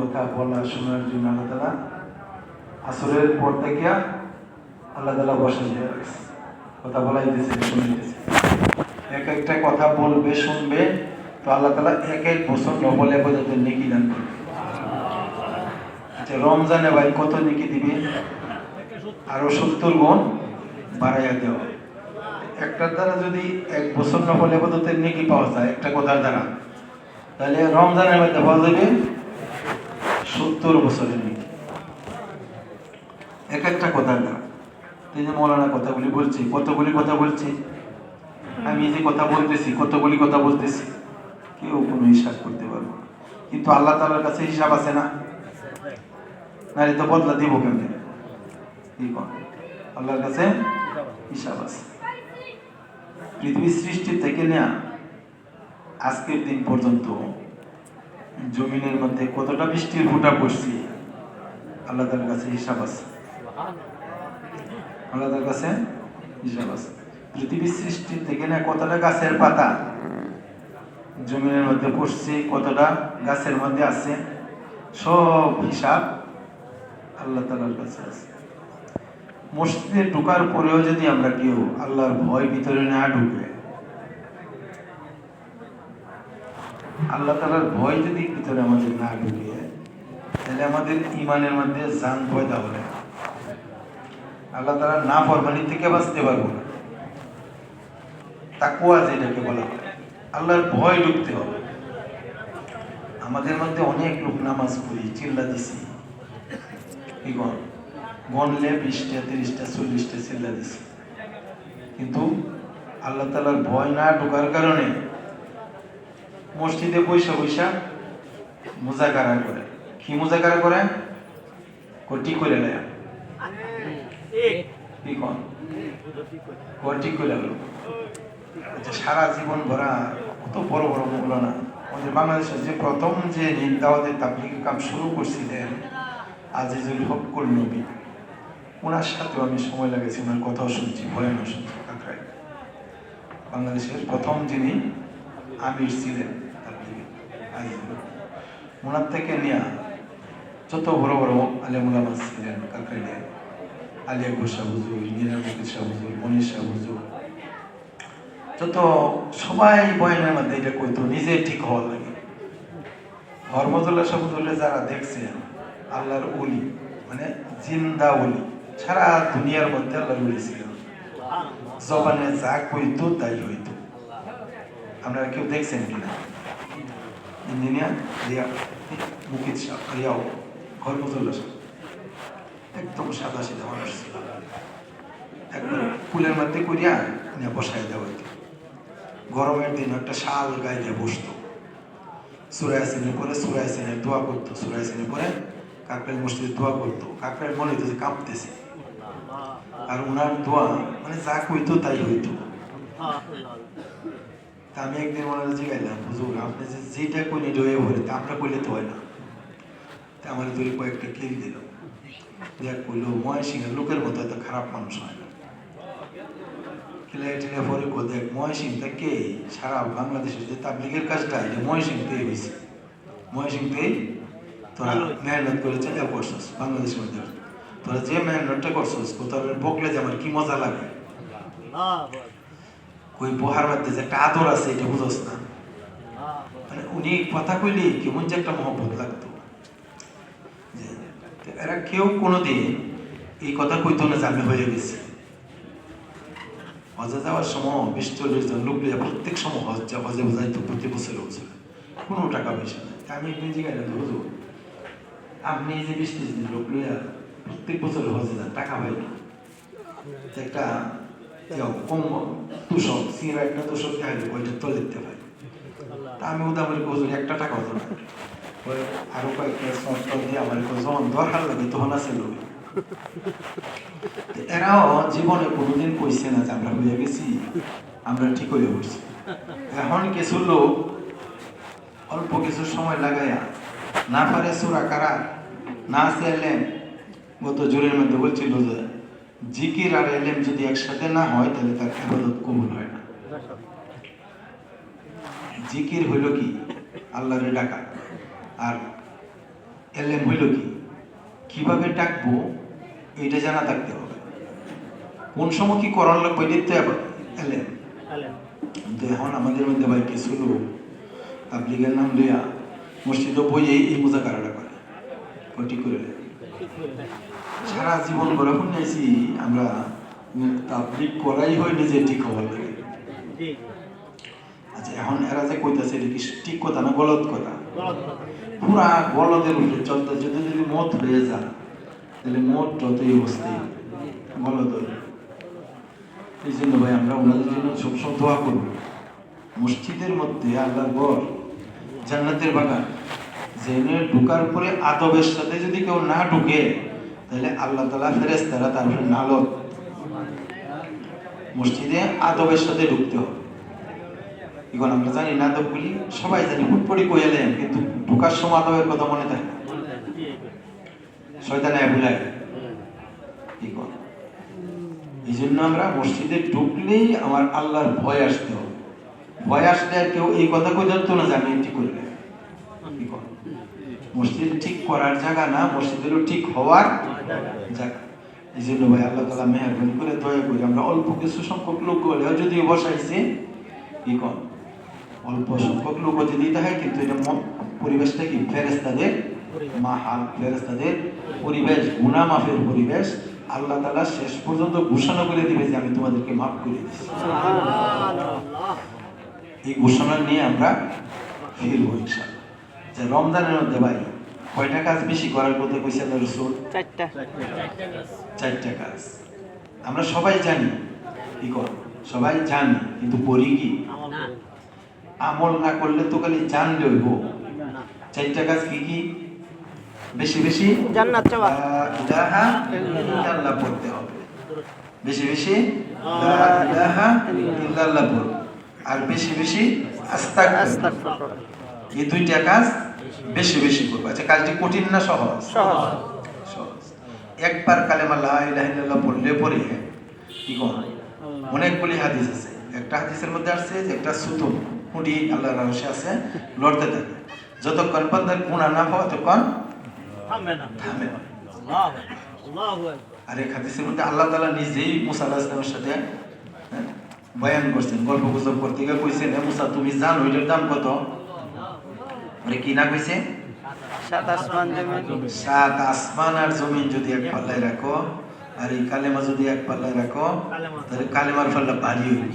কথা বলা শোনার জন্য আল্লাহ তাআলা আসরের পর থেকে আল্লাহ তাআলা বসে দিয়ে রাখছে, কথা বলাইতেছে, শুনাইতেছে। এক একটা কথা বলবে, শুনবে, তো আল্লাহ তাআলা এক এক বছর নবল ইবাদতের নেকি দান করবে। আচ্ছা, রমজানে ভাই কত নেকি দিবে? আরো 70 গুণ বাড়াইয়া দেওয়া। একটার দ্বারা যদি এক বছর নফল ইবাদতের নেকি পাওয়া যায় একটা কথার দ্বারা, তাহলে রমজানের মধ্যে পাওয়া যাবে 70 বছরের নেকি এক একটা কথার দ্বারা। এই যে মৌলানা কথাগুলি বলছি, কতগুলি কথা বলছি, আমি যে কথা বলতেছি, কতগুলি কথা বলতেছি, কেউ কোনো হিসাব করতে পারবো না। কিন্তু আল্লাহ তাআলার কাছে হিসাব আছে না? নারী তো বদলা দিব কেমনে? কি কর, আল্লাহর কাছে হিসাব আছে। পৃথিবীর সৃষ্টি থেকে নেয়া আজকের দিন পর্যন্ত জমিনের মধ্যে কতটা বৃষ্টির ফোঁটা পড়ছে, আল্লাহর কাছে হিসাব আছে। আল্লাহর কাছে হিসাব আছে। পৃথিবীর সৃষ্টি থেকে নেয়া কতটা গাছের পাতা জমিনের মধ্যে পড়ছে, কতটা গাছের মধ্যে আছে, সব হিসাব আল্লাহ তাআলার কাছে আছে। মসজিদে ঢোকার পরেও যদি আমরা কেউ আল্লাহর ভয় ভিতরে না ঢুকে, আল্লাহ তাআলার ভয় যদি ভিতরে আমাদের না ঢুকে, তাহলে আমাদের ইমানের মধ্যে জান পয়দা হবে। আল্লাহ তাআলা না ফরমানি থেকে বাঁচতে পারবো না। তাকওয়া যেটাকে বলা হয়, আল্লাহর ভয় ঢুকতে হবে আমাদের মধ্যে। অনেক লোক নামাজ পড়ি, চিল্লা দিছি, কি গণলে 20টা 30টা 40টা চিল্লা দিছি, কিন্তু আল্লাহ তাআলার ভয় না ঢোকার কারণে মসজিদে পয়সা পয়সা মুজাকারা করে। কি মুজাকারা করে? কোটি করে নেয়, কি কোন কোটি করে গেল। আচ্ছা, সারা জীবন ভরা কত বড় বড় মৌলানা আমাদের বাংলাদেশের যে প্রথম যে দাওয়াতের তাবলীগের কাম শুরু করছিলেন আজিজুল হক নবী, ওনার সাথেও আমি সময় লাগেছি, ওনার কথাও শুনছি, বয়ানও শুনছি। কাকরাই বাংলাদেশের প্রথম যিনি আমির ছিলেন ওনার থেকে নেয়া যত বড় বড় আলেম ওলামা ছিলেন কাকরাইলে, আলী আকবর শাহ হুজুর, নিজামুদ্দিন শাহ হুজুর, মনির শাহ হুজুর, যত সবাই বয়ানের মধ্যে এটা কইতো নিজে ঠিক হওয়ার লাগে। হরমতুল্লাহ শাহ হুজুরে যারা দেখছেন আল্লাহর ওলি, মানে জিন্দা ওলি, সারা দুনিয়ার মধ্যে আল্লাহর ওলি ছিল, জবানে যা কইতো তাই হইতো। আপনারা কেউ দেখছেন কিনা? ইঞ্জিনিয়ার মুকিত শাহ, রিয়াও, হরমতুল্লাহ শাহ একদম সাদা সিধা মানুষ ছিল। একবার ফুলের মধ্যে করিয়া নিয়ে বসাই দেওয়া হইতো। গরমের দিন একটা শাল গায়ে দিয়ে বসতো, সূরা ইয়াসিনের পরে সূরা ইয়াসিনের দোয়া করতো, সূরা ইয়াসিনের পরে কাকরাইল মসজিদে দোয়া করতো। কাকরাইল মনে হইতো যে কাঁপতেছে, আর ওনার দোয়া মানে যা কইতো তাই হইতো। তা আমি একদিন ওনারা জিগাইলাম, হুজুর আপনি যে যেটা কইনি এটা হয়ে পড়ে, তা আমরা কইলে তো হয় না। তা আমার দূরে কয়েকটা ক্লিপ দিল, দেখ কইলো ময়সিংহের লোকের মতো এত খারাপ মানুষ হয় না। খিলাইটিনে পরে কো দেখ ময়সিং থেকে সারা বাংলাদেশের যে তাবলীগের কাজটা এটা ময়সিং থেকে হয়েছে, ময়সিং থেকেই তোরা মেহনত করেছে, এ করছস বাংলাদেশের মধ্যে। তোরা যে মেহনতটা করছস তোর বকলে যে আমার কি মজা লাগে, ওই বহার মধ্যে যে একটা আদর আছে এটা বুঝোস না। মানে উনি কথা কইলে কেমন যে একটা মহব্বত লাগতো। এরা কেউ কোনোদিন এই কথা কইতো না যে আমি হয়ে গেছি। হজে যাওয়ার সময় 20-40 জন লোক লিয়া প্রত্যেক সময় হজে যাইতো, প্রতি বছরে বছর কোনো টাকা পয়সা নেই। আমি একদিন জিজ্ঞাসা করলাম, হুজুর আপনি যে 20-30 জন লোক লইয়া প্রত্যেক বছর হজে যান, টাকা পাই না? একটা কম তুষক সিরা একটা তুষক খাইলে ওইটা তো লিখতে পাই। তা আমি উদাহরণ হুজুর একটা টাকা হতো না, আরো কয়েকটা সংস্থা দিয়ে আমার যখন দরকার লাগে তখন আছে লোক। এরাও জীবনে কোনোদিন কইছে না যে আমরা হয়ে গেছি, আমরা ঠিক হয়ে পড়ছি। এখন কিছু লোক অল্প কিছু সময় লাগাইয়া না পারে সূরা কারা না আছে এলেম। গত জোরের মধ্যে বলছিল যে জিকির আর এলেম যদি একসাথে না হয় তাহলে তার ইবাদত কবুল হয় না। জিকির হইল কি? আল্লাহরে ডাকা, আর এলেম হইল কি, কিভাবে ডাকবো এইটা জানা থাকতে হবে, কোন সময় কি করার লাগবে দেখতে হবে এলেম। কিন্তু এখন আমাদের মধ্যে ভাই কিছু লোক তাবলীগের নাম লইয়া মসজিদে বইয়ে এই মুজাকারাটা করে, ঠিক করে সারা জীবন করে শুনেছি আমরা তাবলীগ করাই হয় নিজে ঠিক হওয়ার লাগে। আচ্ছা এখন এরা যে কইতাছে এটা কি ঠিক কথা না গলত কথা? পুরা গলদের উঠে চলতে যদি যদি মত হয়ে যায় তাহলে মত যতই অবস্থায় গলত। এই জন্য ভাই আমরা ওনাদের জন্য সবসময় দোয়া করব। মসজিদের মধ্যে আল্লাহর ঘর, জান্নাতের বাগান, জেনে ঢুকার পরে আদবের সাথে যদি কেউ না ঢুকে তাহলে আল্লাহ তাআলা ফেরেশতারা তার উপরে নালত। মসজিদে আদবের সাথে ঢুকতে হবে। এখন আমরা জানি না আদবগুলি সবাই জানি, হুটপড়ি কই এলেন, কিন্তু ঢুকার সময় আদবের কথা মনে থাকে না, শয়তানে ভুলায়। এই জন্য আমরা মসজিদে ঢুকলেই আমার আল্লাহর ভয় আসতে হবে। ভয় আসলে আর কেউ এই কথা কই জানতো না যে আমি ঠিক করলে। মসজিদ ঠিক করার জায়গা না, মসজিদ হলো ঠিক হওয়ার জায়গা। এই জন্য ভাই আল্লাহ তাআলা মেহেরবানি করে দয়া করে আমরা অল্প কিছু সংখ্যক লোক হলেও যদিও বসাইছে, কি কর অল্প সংখ্যক লোক যদি দেখায়, কিন্তু এটা পরিবেশটা কি ফেরেশতাদের মাহাল, ফেরেশতাদের পরিবেশ, গুনাহ মাফের পরিবেশ। আল্লাহ তাআলা শেষ পর্যন্ত ঘোষণা করে দিবে যে আমি তোমাদেরকে মাফ করে দিচ্ছি। এই ঘোষণা নিয়ে আমরা ফিরবো ইনশাআল্লাহ। যে রমজানের মধ্যে ভাই কয়টা কাজ বেশি করার কথা কইছে আল্লাহর রাসূল? চারটা কাজ। আমরা সবাই জানি, কি কর সবাই জানি, কিন্তু করি কি? আমল না করলে তো খালি জানলে হইব। চারটা কাজ কি কি? বেশি বেশি জান্নাত চাওয়া, লা ইলাহা ইল্লাল্লাহ পড়তে হবে, বেশি বেশি লা ইলাহা ইল্লাল্লাহ পড়ো, আর বেশি বেশি আস্তাগফিরুল্লাহ। এই দুইটা কাজ বেশি বেশি করবে। আচ্ছা কাজটি কঠিন না সহজ? সহজ। একবার কালেমা লা ইলাহা ইল্লাল্লাহ পড়লে পরে কি কর অনেকগুলি হাদিস আছে। একটা হাদিসের মধ্যে আসছে যে একটা সুতুম হুডি আল্লাহর রহস্য আছে, লড়তে থাকে, যতক্ষণ বান্দার গুনাহ না হয় ততক্ষণ থামে না। আর এই হাদিসের মধ্যে আল্লাহ তাআলা নিজেই মুসা আলাইহিস সালামের সাথে বয়ান করছেন, গল্প গুজব করতে গিয়ে কইছেন, হে মুসা তুমি জানো এটার দাম কত? মানে কি না কইছে? সাত আসমান আর জমিন যদি এক পাল্লায় রাখো, আর এই কালেমা যদি এক পাল্লায় রাখো, তাহলে কালেমার পাল্লা ভারী হইবে।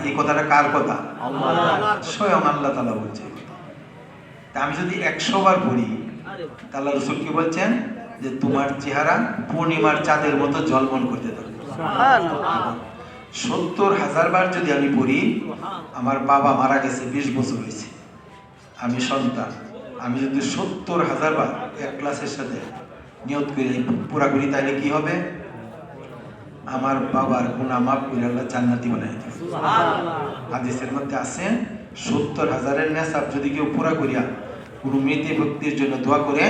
এই কথাটা কার কথা? স্বয়ং আল্লাহ তাআলা বলছে। তা আমি যদি 100 বার পড়ি, আল্লাহ রাসূল কি বলছেন যে তোমার চেহারা পূর্ণিমার চাঁদের মতো ঝলমল করতে থাকবে। 70,000 বার যদি আমি পড়ি, আমার বাবা মারা গেছে 20 বছর হয়েছে, আমি সন্তান, আমি যদি 70,000 বার এক ক্লাসের সাথে নিয়ত করে পুরা করি, তাহলে কি হবে? আমার বাবার গুনাহ মাফ করে আল্লাহ জান্নাতি বানায় দিবে। হাদিসের মধ্যে আছে 70,000-এর নেসাব যদি কেউ পুরা করিয়া কোনো মৃত ব্যক্তির জন্য দোয়া করে,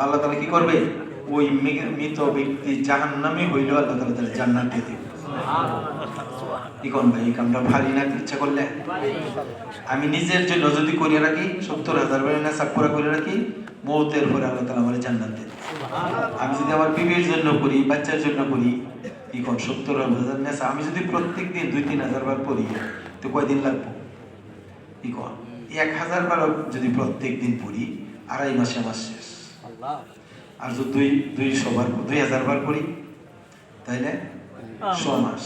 আল্লাহ তাআলা কি করবে? ওই মৃত ব্যক্তি জাহান্নামী হইলেও আল্লাহ তাআলা তার জান্নাত দিয়ে দিবে। কি কোন ভাই কামটা ভারী না? ইচ্ছা করলে আমি নিজের জন্য যদি করিয়া রাখি 70,000 বার নেসাব পুরা করে রাখি, মওতের পরে আল্লাহ তাআলা আমার জান্নাত দেবে। আমি যদি আমার বিবির জন্য করি, বাচ্চার জন্য করি, কি কোন 70,000 নেসাব আমি যদি প্রত্যেকদিন 2-3,000 বার পড়ি, তো কয়দিন লাগবে? কি কোন 1,000 বার যদি প্রত্যেক দিন পড়ি, 2.5 মাসে আমার শেষ। আর যদি 200 বার 2,000 বার পড়ি, তাইলে 100 মাস।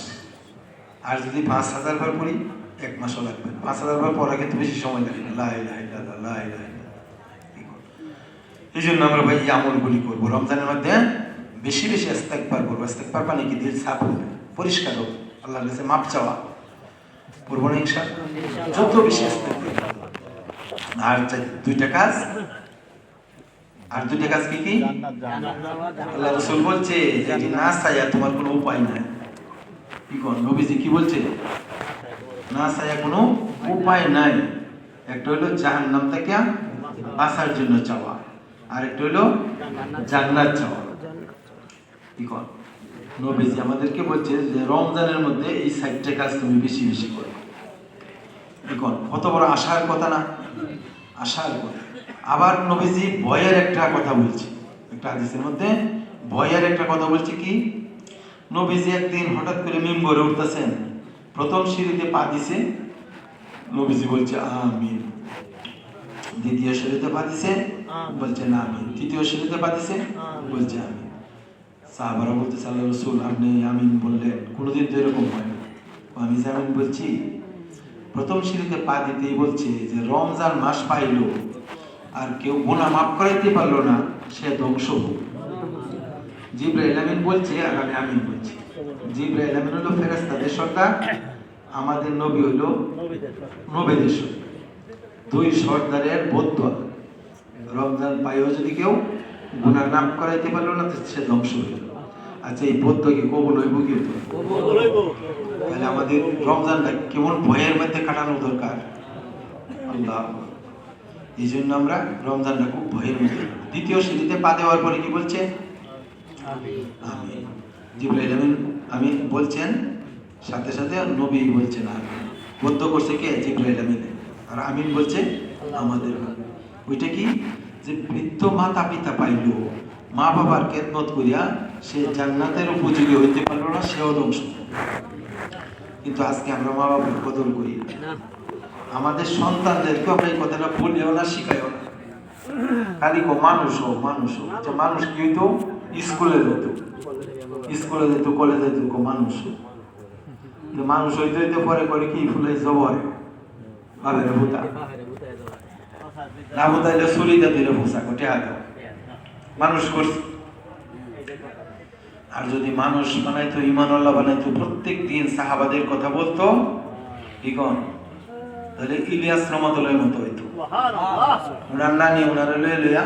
আর যদি 5,000 বার পড়ি, 1 মাসও লাগবে। 5,000 বার পড়া কিন্তু বেশি সময় লাগে না। লা ইলাহা ইল্লাল্লাহ, লা ইলাহা ইল্লাল্লাহ। এই জন্য আমরা ভাই এই আমলগুলি করবো। রমজানের মধ্যে বেশি বেশি ইস্তেগফার করবো। ইস্তেগফার মানে কি? দিল সাফ হবে, পরিষ্কার হবে, আল্লাহর কাছে মাপ চাওয়া। করবো না ইনশাআল্লাহ? যত বেশি ইস্তেগফার। আর দুইটা কাজ, আর দুইটা কাজ কি কি? আল্লাহ রাসূল বলছে যে না চাইয়া তোমার কোনো উপায় নাই। কি কোন নবীজি কি বলছে? না চাইয়া কোনো উপায় নাই। একটা হলো জাহান্নাম থেকে বাঁচার জন্য চাওয়া, আর একটা হলো জান্নাত চাওয়া। কি কোন নবীজি আমাদেরকে বলছে যে রমজানের মধ্যে এই 4টা কাজ তুমি বেশি বেশি করো। কি কোন কত বড় আশার কথা না? আশার কথা। আবার নবীজি ভয়ের একটা কথা বলছে, একটা হাদিসের মধ্যে ভয়ের একটা কথা বলছে কি, নবীজি একদিন হঠাৎ করে মিম্বরে উঠতেছেন, প্রথম সিঁড়িতে পা দিছে, নবীজি বলছে আমিন। দ্বিতীয় সিঁড়িতে পা দিছে, বলছে না আমিন। তৃতীয় সিঁড়িতে পা দিছে, বলছে আমিন। সাহাবারা বলতেছে আল্লাহ রাসূল আপনি আমিন বললেন, কোনোদিন তো এরকম হয় না। আমি যে আমিন বলছি, প্রথম সিঁড়িতে পা দিতেই বলছে যে রমজান মাস পাইলো আর কেউ গুনাহ মাফ করাইতে পারলো না, সে ধ্বংস হোক। জিবরাইল আমিন বলছে আর আমি আমিন বলছি। জিবরাইল আমিন হলো ফেরেশতাদের সর্দার, আমাদের নবী হলো নবীদের সর্দার। দুই সর্দারের বদদোয়া, রমজান পাইও যদি কেউ গুনাহ মাফ করাইতে পারলো না, সে ধ্বংস হইল। আচ্ছা, এই বদদোয়া কি কবুল হইব? কি কবুল হইব? তাহলে আমাদের রমজানটা কেমন ভয়ের মধ্যে কাটানো দরকার। আল্লাহ, এই জন্য আমরা রমজানটা খুব ভয়ের মধ্যে। দ্বিতীয় সিঁড়িতে পা দেওয়ার পরে কি বলছে? আমিন। জিবরাইল আমিন আমিন বলছেন, সাথে সাথে নবী বলছেন আমিন। বদ্ধ করছে কে? জিবরাইল আমিন। আর আমিন বলছে আমাদের। ওইটা কি, যে বৃদ্ধ মাতা পিতা পাইল, মা বাবার খেদমত করিয়া সে জান্নাতের উপযোগী হইতে পারলো না, সেও ধ্বংস। কিন্তু আজকে আমরা মা বাবার কদর করি না, আমাদের সন্তানদেরকে আমরা এই কথাটা বলিও না, শিখাইও না। খালি মানুষ হোক, মানুষ হোক। আচ্ছা, মানুষ কি হইতো? স্কুলে যেত, কলেজে যেত, মানুষ মানুষ হইতে হইতে পরে করে কি ফুলে জবর ভাবের ভূতা না, ভূতাইলে ছুরিতে দিলে ভূষা কোটে আগে মানুষ করছে। আর যদি মানুষ বানাইতো, ঈমানওয়ালা বানাইতো, প্রত্যেক দিন সাহাবাদের কথা বলতো, ঠিক তাহলে ইলিয়াস রহমতুল্লাহর মতো হইতো। উনার নানি উনার লইয়া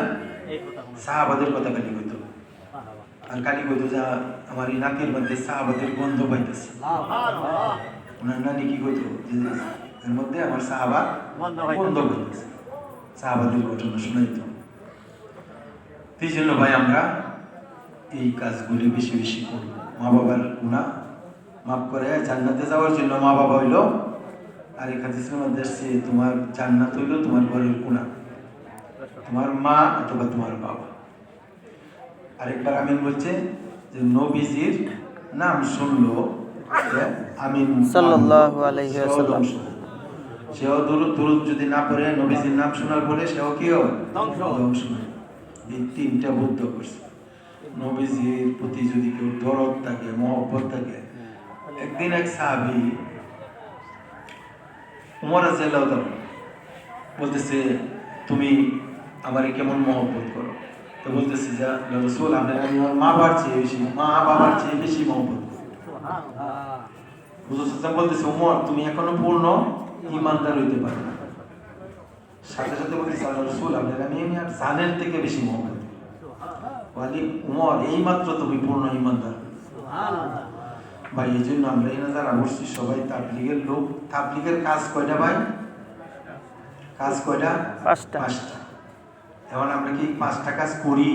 সাহাবাদের কথা খালি হইতো, আর খালি কইতো যে আমার এই নাকের মধ্যে সাহাবাদের গন্ধ পাইতেছে। উনার নানি কি কইতো, যে এর মধ্যে আমার সাহাবা গন্ধ পাইতেছে, সাহাবাদের ঘটনা শোনাইতো। এই জন্য ভাই আমরা এই কাজগুলি বেশি বেশি করব। মা বাবার গুনাহ মাফ করে জান্নাতে যাওয়ার জন্য মা বাবা হইল, আর এই হাদিসের মধ্যে আসছে তোমার জান্নাত হইল তোমার ঘরের গুনাহ, তোমার মা অথবা তোমার বাবা। আরেকবার আমিন বলছে যে নবীজির নাম শুনলো আমিন সাল্লাল্লাহু আলাইহি ওয়াসাল্লাম, সেও দুরূদ যদি না পড়ে নবীজির নাম শোনার পরে সেও কি হবে? ধ্বংস। এই তিনটা বুদ্ধ করছে। নবীজির প্রতি যদি কেউ দরদ থাকে, মহব্বত থাকে। একদিন এক সাহাবী উমর রাদিয়াল্লাহু তাআলা বলতেছে তুমি আমারে কেমন মহব্বত করো? তো বলতেছে যে রাসূল আমি আমার মা বাবার চেয়ে বেশি মহব্বত করি। হুজুর সাল্লাল্লাহু বলতেছে উমর তুমি এখনো পূর্ণ ঈমানদার হইতে পারো না। সাথে সাথে বলতেছে রাসূল আমি আর জানের থেকে বেশি মহব্বত করি। বলি উমর এই মাত্র তুমি পূর্ণ ঈমানদার। ভাই এই জন্য আমরা এই যারা বসছি সবাই তাবলীগের লোক। তাবলীগের কাজ কয়টা ভাই? কাজ কয়টা? পাঁচটা। এখন আমরা কি পাঁচটা কাজ করি?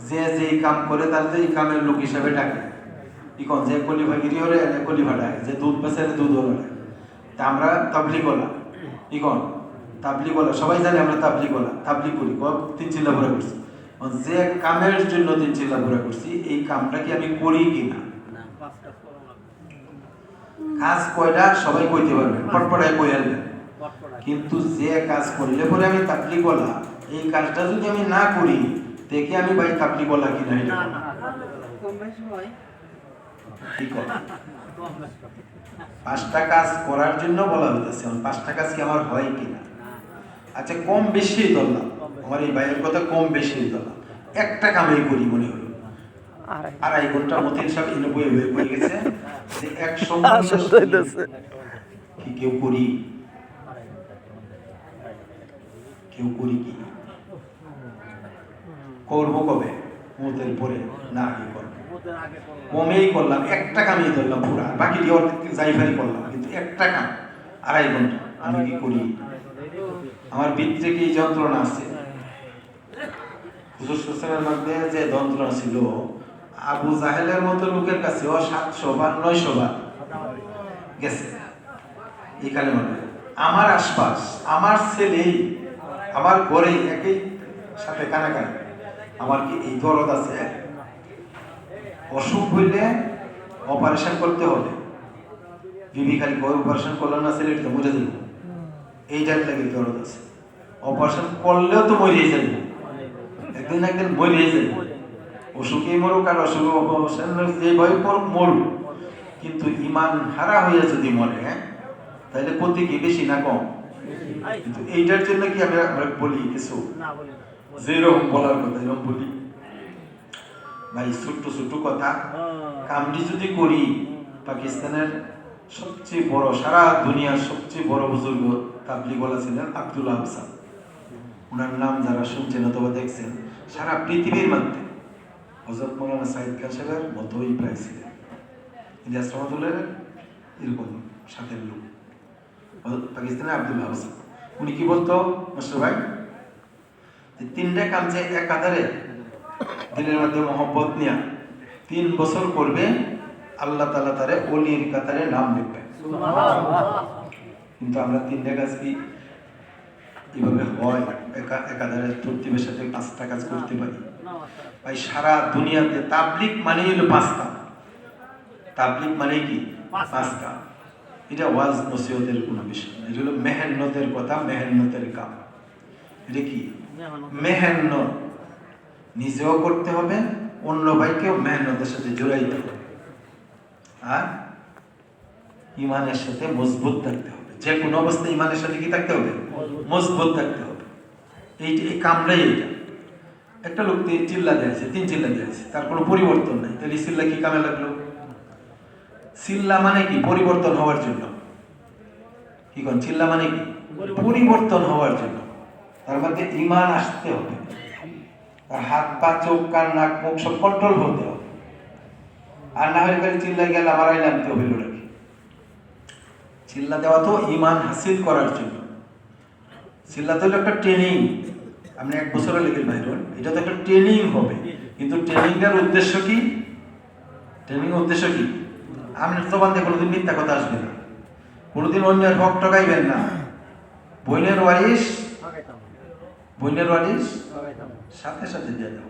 যে যেই কাম করে তার এই কামের লোক হিসাবে ডাকে। এখন যে কলিভাগিরি হলে কলিভা ডাকে, যে দুধ বেচে দুধ হলে। তা আমরা তাবলীগওয়ালা, এখন তাবলীগওয়ালা সবাই জানে আমরা তাবলীগওয়ালা, তাবলীগ করি, 3 চিল্লা ভরা করছি। যে কামের জন্য 3 চিল্লা ভরা করছি, এই কামটা কি আমি করি কিনা? কাজ কয়টা সবাই কইতে পারবে, পটপটায় কই আসবে। কিন্তু যে কাজ করলে পরে আমি তাবলীগওয়ালা, এই কাজটা যদি আমি না করি, দেখে আমি ভাই তাবলীগওয়ালা কিনা? এটা ঠিক কথা। 5টা কাজ করার জন্য বলা হইতেছে, 5টা কাজ কি আমার হয় কিনা? আচ্ছা, কম বেশি ধরলাম, আমার এই ভাইয়ের কথা কম বেশি ধরলাম, একটা কামেই করি মনে হলো 2.5 ঘন্টা মতিন সব ইনো বই হয়ে গেছে যে 150 কি কেউ করি কি করবো কবে? মতের পরে না আগে করবো। কমেই করলাম, একটা কামেই ধরলাম পুরা, বাকি জাইফারি করলাম, কিন্তু একটা কাম 2.5 ঘন্টা আমি কি করি? আমার ভিতরে কি যন্ত্রণা আছে? হুজুর সাল্লাল্লাহু আলাইহি মধ্যে যে যন্ত্রণা ছিল, আবু জাহেলের মতো লোকের কাছে 700 বার 900 বার গেছে এই কালেমা। আমার আশপাশ আমার ছেলেই আমার ঘরে একই সাথে কানাকানি, আমার কি এই দরদ আছে? অসুখ হইলে অপারেশন করতে হবে, বিবি খালি বই অপারেশন করলো না ছেলে তো মরে যাবে, এইটার লাগে দরদ আছে। অপারেশন করলেও তো মরিয়ে যাবে, একদিন না একদিন মরিয়ে যাবে। অসুখে মরুক আর অসুখ অপারেশন যে ভয় পড়ুক মরুক, কিন্তু ইমান হারা হয়ে যদি মরে, তাহলে ক্ষতি কি বেশি না কম? কিন্তু এইটার জন্য কি আমরা বলি কিছু যেরকম বলার কথা এরকম বলি ভাই, ছোট্ট ছোট্ট কথা কামটি যদি করি। পাকিস্তানের সবচেয়ে বড়, সারা দুনিয়ার সবচেয়ে বড় বুজুর্গ তাবলিগওয়ালা ছিলেন আব্দুল্লাহ আহসান। ওনার নাম যারা শুনছেন অথবা দেখছেন, সারা পৃথিবীর মধ্যে হযরত মাওলানা সাইদ খান সাহেবের মতোই প্রায় ছিলেন। ইলিয়াস রহমাতুল্লাহ এরকম সাথের লোক পাকিস্তানের আব্দুল্লাহ আহসান। উনি কি বলতো মাস্টার ভাই, যে তিনটা কাম যে একাধারে দিনের মধ্যে মহব্বত নিয়ে 3 বছর করবে, আল্লাহ তাআলা তারে ওলির কাতারে নাম লিখবে। কিন্তু আমরা তিনটা কাজ কি এভাবে হয় একাধারে তরতিবের সাথে 5টা কাজ করতে পারি? ভাই সারা দুনিয়াতে তাবলিগ মানে হলো 5টা। তাবলিগ মানে কি 5টা। এটা ওয়াজ নসিহতের কোনো বিষয় না, এটা হলো মেহনতের কথা, মেহনতের কাম। এটা কি মেহনত নিজেও করতে হবে, অন্য ভাইকেও মেহনতের সাথে জড়াইতে হবে, আর ইমানের সাথে মজবুত থাকতে হবে। যে কোনো অবস্থায় ইমানের সাথে কি থাকতে হবে? মজবুত থাকতে হবে। এই কামটাই এইটা। একটা লোক চিল্লা দিয়েছে, 3 চিল্লা দিয়েছে, তার কোনো পরিবর্তন নাই, তাহলে চিল্লা কি কামে লাগলো? চিল্লা মানে কি পরিবর্তন হওয়ার জন্য। কি কোন চিল্লা মানে কি পরিবর্তন হওয়ার জন্য। তার মধ্যে ঈমান আসতে হবে, তার হাত পা চোখ কান নাক মুখ সব কন্ট্রোল হতে হবে। আর না হলে খালি চিল্লা গেল আমার আইলাম তো হইল নাকি? চিল্লা দেওয়া তো ঈমান হাসিল করার জন্য। চিল্লা তো একটা ট্রেনিং। আপনি 1 বছরে লেগে বাইরন, এটা তো একটা ট্রেনিং হবে। কিন্তু ট্রেনিংটার উদ্দেশ্য কি? ট্রেনিং উদ্দেশ্য কি? আপনি জবান দিয়ে কোনোদিন মিথ্যা কথা আসবে না, কোনোদিন অন্যের হক ঠকাইবেন না। বইনের ওয়ারিশ সাথে সাথে দিয়ে দেব।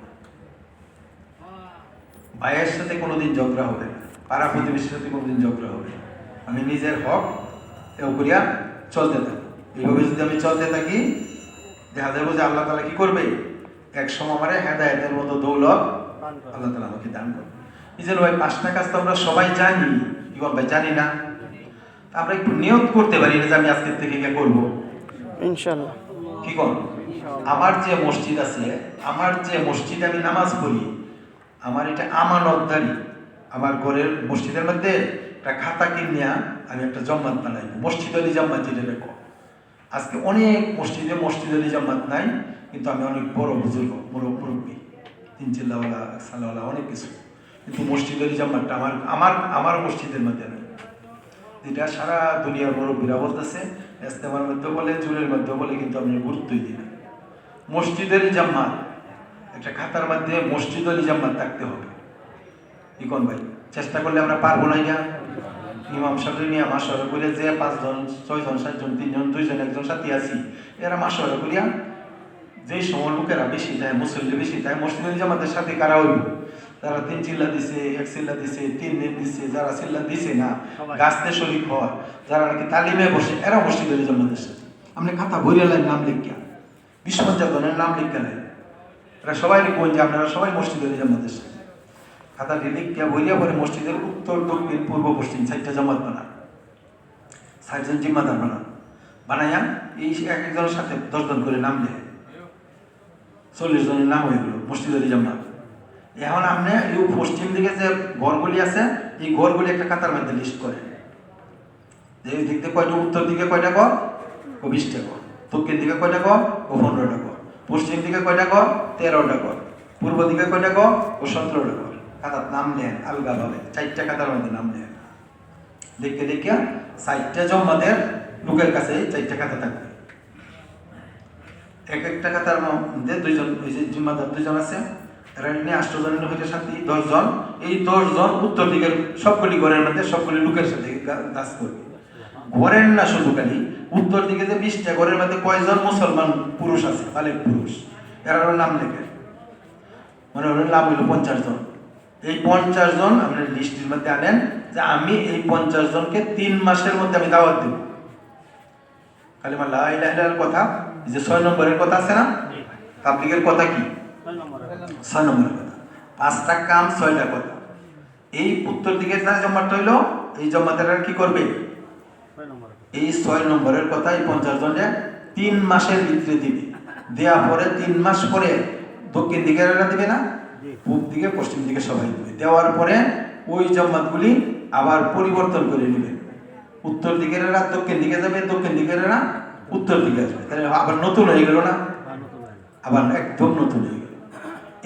ভাইয়ের সাথে কোনোদিন ঝগড়া হবে না, পাড়া প্রতিবেশীর সাথে কোনোদিন ঝগড়া হবে না। আমি নিজের হক এও করিয়া চলতে থাকি। এইভাবে যদি আমি চলতে থাকি, দেখা যাবে যে আল্লাহ তাআলা কি করবে? এক সময় আমারে হেদায়েতের মতো দৌলত আল্লাহ তাআলা আমাকে দান করবে। এই যে ভাই 5টা কাজ তো আমরা সবাই জানি, কি বল ভাই জানি না? আমরা একটু নিয়ত করতে পারি যে আমি আজকে থেকে কি করব ইনশাআল্লাহ। কি কোন আমার যে মসজিদ আছে, আমার যে মসজিদে আমি নামাজ পড়ি, আমার এটা আমানতদারি। আমার ঘরের মসজিদের মধ্যে একটা খাতা কিনিয়া আমি একটা জামাত বানাই, মসজিদ আলী জামাত যেটা দেখো। আজকে অনেক মসজিদ আলী জামাত নাই, কিন্তু আমি অনেক বড় বুজুর্গ, বড় মুরব্বী, 3 চিল্লাওয়ালা, 1 সালাওয়ালা, অনেক কিছু, কিন্তু মসজিদ আলী জামাতটা আমার মসজিদের মধ্যে নেই। এটা সারা দুনিয়ার মুরব্বীরা বলতেছে, ইস্তেমার মধ্যে বলে, জুলের মধ্যে বলে, কিন্তু আমি গুরুত্বই দিই না। মসজিদ আলী জামাত একটা খাতার মধ্যে মসজিদ আলী জামাত থাকতে হবে। কি কোন ভাই? চেষ্টা করলে আমরা পারবো না? ইমাম সাহেব নিয়ে মাশওয়ারা করে যে 5 জন 6 জন 7 জন 3 জন 2 জন 1 জন সাথী আছি, এরা মাশওয়ারা করিয়া যেই সময় লোকেরা বেশি যায়, মুসল্লি বেশি যায়, মসজিদ আলী জামাতের সাথে কারা হইব? যারা 3 চিল্লা দিছে, 1 চিল্লা দিছে, 3 দিন দিছে, যারা চিল্লা দিছে না, গাছতে শরীক হয়, যারা নাকি তালিমে বসে, এরা মসজিদ আলী জামাতের সাথে। আপনি খাতা ভরিয়া লাইন নাম লিখিয়া, বিশ্বপঞ্চায়েতের নাম লিখিয়া নেন, এরা সবাই লিখবেন যে আপনারা সবাই মসজিদ আলী জামাতের সাথে। খাতা লিখিয়া ভরিয়া পরে মসজিদের উত্তর দক্ষিণ পূর্ব পশ্চিম 4টা জামাত বানান, 4 জন জিম্মাদার বানাইয়া এই একজনের সাথে 10 জন করে নাম লেখে, 40 জনের নাম হয়ে গেল মসজিদ আলী জামাত। এখন আপনি এই পশ্চিম দিকে যে ঘরগুলি আছে, এই ঘরগুলি একটা খাতার মধ্যে লিস্ট করে, যে ওই দিক থেকে কয়টা, উত্তর দিকে কয়টা ঘর, 20টা ঘর, দক্ষিণ দিকে কয়টা ঘর, 15টা ঘর, পশ্চিম দিকে কয়টা ঘর, 13টা ঘর, পূর্ব দিকে কয়টা ঘর, 17টা ঘর। খাতার নাম নেন আলগাভাবে, 4টা খাতার মধ্যে নাম নেন, দেখে দেখে 4টা জমাদের লোকের কাছে 4টা খাতা থাকবে। একটা খাতার মধ্যে 2 জন, ওই যে জিম্মাদার 2 জন আছে, এরা নিয়ে 8 জনের হইতে সাথে 10 জন, এই 10 জন উত্তর দিকের সবগুলি ঘরের মধ্যে সবগুলি লোকের সাথে কাজ করবে। ঘরের না শুধু খালি উত্তর দিকে যে 20টা ঘরের মধ্যে কয়জন মুসলমান পুরুষ আছে, বালেক পুরুষ, এরাও নাম লেখে, মানে ওর নাম হইল 50 জন। এই 50 জন আপনার লিস্টের মধ্যে আনেন যে আমি এই 50 জনকে 3 মাসের মধ্যে আমি দাওয়াত দেব। কালিমা লা ইলাহা ইল্লাল্লাহর কথা, এই যে 6 নম্বরের কথা আছে না, তাবলীগের কথা কি 6 নম্বরের কথা, 5টা কাম 6টা কথা। এই উত্তর দিকের যে জমাতটা হইলো, এই জমাতেরা কি করবে, এই 6 নম্বরের কথা এই 50 জনে 3 মাসের ভিতরে দিবে। দেওয়া পরে 3 মাস পরে দক্ষিণ দিকের দিবে না, পূব দিকে পশ্চিম দিকে সবাই দিবে। দেওয়ার পরে ওই জামাতগুলি আবার পরিবর্তন করে নেবে, উত্তর দিকের দক্ষিণ দিকে যাবে, দক্ষিণ দিকের উত্তর দিকে আসবে, তাহলে আবার নতুন হয়ে গেল না, আবার একদম নতুন হয়ে গেল।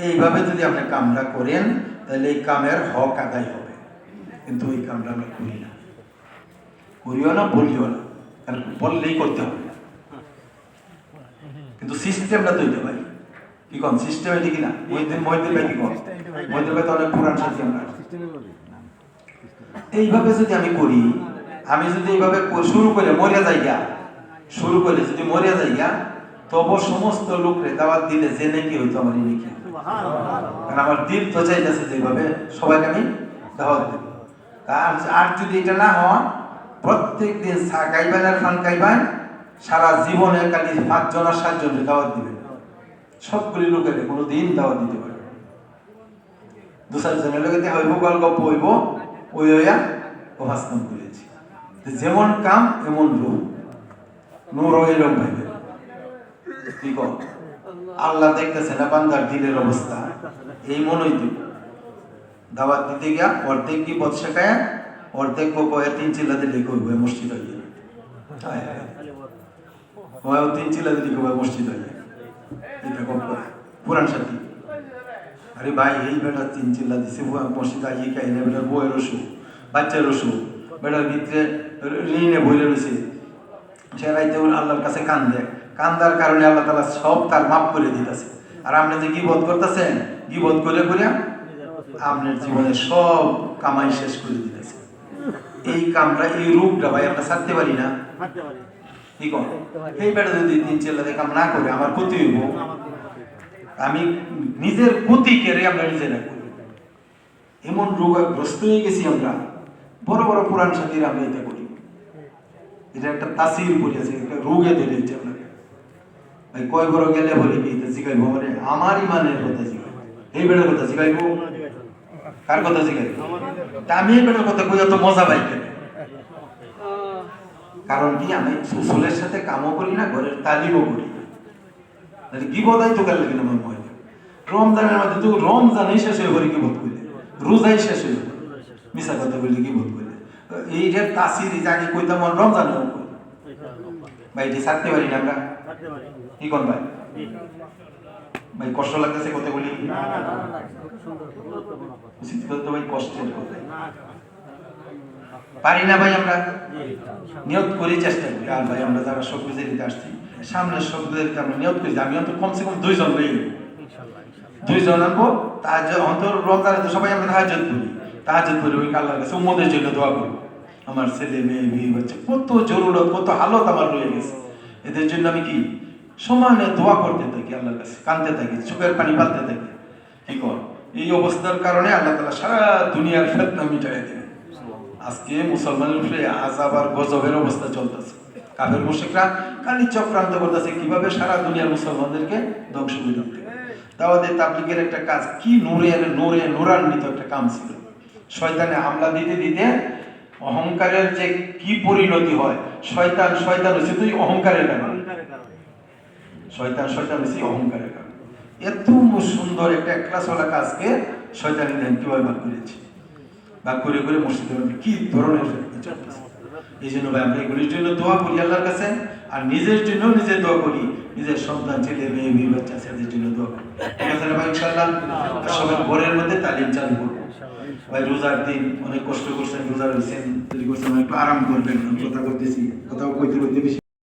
এইভাবে যদি আপনি কামরা করেন তাহলে এই কামের হক আদায় হবে। কিন্তু এই কামরা আমরা করি না, করিও না, বলিও না, কারণ বললেই করতে হবে। কিন্তু সিস্টেমটা তৈরি ভাই কি কোন সিস্টেম এটি কিনা, মহিউদ্দিন ভাই কি কোন, মহিউদ্দিন ভাই তো অনেক পুরান সাথী। আমরা এইভাবে যদি আমি করি, আমি যদি এইভাবে শুরু করে মরিয়া যাইয়া, শুরু করে যদি মরিয়া যাইয়া, তবু সমস্ত লোকরে দাওয়াত দিলে যে নাকি হইতো আমার এই নাকি, কারণ আমার দিল তো চাইতেছে যেভাবে সবাইকে আমি দাওয়াত দেব। আর যদি এটা না হয়, প্রত্যেক দিন চা খাইবেন আর ফান খাইবেন, সারা জীবনে খালি 5 জন আর 7 জনকে দাওয়াত দিবেন, সবগুলি লোকের কোনো দিন দাওয়াত দিতে পারবে। 2-4 জনের লোকে হইব, গল্প হইব, ওই হইয়া অভাস্তান করেছি। যেমন কাম এমন রূপ, নূর এরকম ভাইবে কি কর, আল্লাহ দেখতেছে না বান্দার দিলের অবস্থা, এই মনই দিব। দাওয়াত দিতে গিয়া অর্ধেক কি বদ শেখায়, অর্ধেক কয়ে 3 চিল্লা দিলে কইবে মসজিদ হইয়া, 3 চিল্লা দিলে কইবে মসজিদ হইয়া। এটা কম করে পুরান সাথী, আরে ভাই এই বেটা 3 চিল্লা দিছে মসজিদ আইয়ে খাই না, বেটার বউয়ের অসুখ, বাচ্চার অসুখ, বেটার ভিতরে ঋণে বইলে রয়েছে, সে রাইতে আল্লাহর কাছে কান্দে, কান্দার কারণে আল্লাহ তাআলা সব তার মাফ করে দিতেছে। আর আপনি যে গীবত করতেছেন, গীবত করে করে আপনার জীবনে সব কামাই শেষ করে দিতেছে। এই কামরা, এই রূপটা ভাই আমরা ছাড়তে পারি না, কি কর। এই বেটা যদি 3 চিল্লা কাম না করে আমার ক্ষতি হইব, আমি নিজের ক্ষতি কেড়ে আমরা নিজেরা করি, এমন রোগগ্রস্ত হয়ে গেছি আমরা। বড় বড় পুরাণ সাথীরা আমরা এটা করি, এটা একটা তাসির করিয়াছে, একটা রোগে ধরেছে আপনাকে। ভাই কয় বড় গেলে বলে কি জিগাইব, মানে আমার ইমানের কথা জিগাইব, এই বেটার কথা জিগাইব, কার কথা জিগাইব, আমি এই বেটার কথা কই, এত মজা পাই কেন? কারণ কি, আমি সুসুলের সাথে কামও করি না, ঘরের তালিমও করি না, গীবতাই তো কাল লাগে না আমার মনে। রমজানের মধ্যে তো রমজানই শেষ হয়ে পড়ে গীবত করলে, রোজাই শেষ হয়ে পড়ে মিশা কথা বললে গীবত করলে, এই যে তাসির জানি কইতাম রমজানেও কই ভাই, এটি ছাড়তে পারি না আমরা, কি কোন ভাই? ভাই কষ্ট লাগতেছে কথা বলি, উচিত করতে ভাই কষ্টের কথা পারি না ভাই। আমরা নিয়ত করি, চেষ্টা করি। আর ভাই আমরা যারা সবকিছু দিতে আসছি, সামনের সবকিছু আমরা নিয়ত করি, আমি অন্তত কমসে কম 2 জন রইব, 2 জন আনবো। তাহাজ্জুদ অন্তর রমজানে তো সবাই আমরা তাহাজ্জুদ করি, তাহাজ্জুদ করি ওই আল্লাহর কাছে উম্মতের জন্য দোয়া করি। আমার ছেলে মেয়ে বিয়ে বাচ্চা কত জরুরত, কত হালত আমার রয়ে গেছে, এদের জন্য আমি কি সমানে দোয়া করতে থাকি, আল্লাহর কাছে কাঁদতে থাকি, চোখের পানি পালতে থাকি। কি কর, এই অবস্থার কারণে আল্লাহ তাআলা সারা দুনিয়ার ফিতনা মিটাই দেবে। আজকে মুসলমানের উপরে আযাব আর গজবের অবস্থা চলতেছে, কাফের মুশরিকরা খালি চক্রান্ত করতেছে কিভাবে সারা দুনিয়ার মুসলমানদেরকে ধ্বংস করে দিতে। দাওয়াতে তাবলীগের একটা কাজ কি নূরান্বিত একটা কাম ছিল। শয়তানে হামলা দিতে দিতে অহংকারের যে কি পরিণতি হয়, শয়তান হচ্ছে তুই অহংকারের কারণে, শয়তান হচ্ছে অহংকারের কারণে। এত সুন্দর একটা ক্লাসওয়ালা কাজকে শয়তানি দেন কিভাবে ভাগ করেছে, ভাগ করে করে মসজিদের মধ্যে কি ধরনের চলতেছে। এই জন্য ভাই আমরা এগুলির জন্য দোয়া করি আল্লাহর কাছে, আর নিজের জন্য নিজে দোয়া করি, নিজের সন্তান ছেলে মেয়ে বিয়ে বাচ্চা ছেলেদের জন্য দোয়া করি। ঠিক আছে ভাই, ইনশাআল্লাহ সবাই ঘরের মধ্যে তালিম চালু করবো। ভাই রোজার দিন অনেক কষ্ট করছেন, রোজা রয়েছেন, যদি করছেন একটু আরাম করবেন। কথা বলতেছি, কথাও কইতে বেশি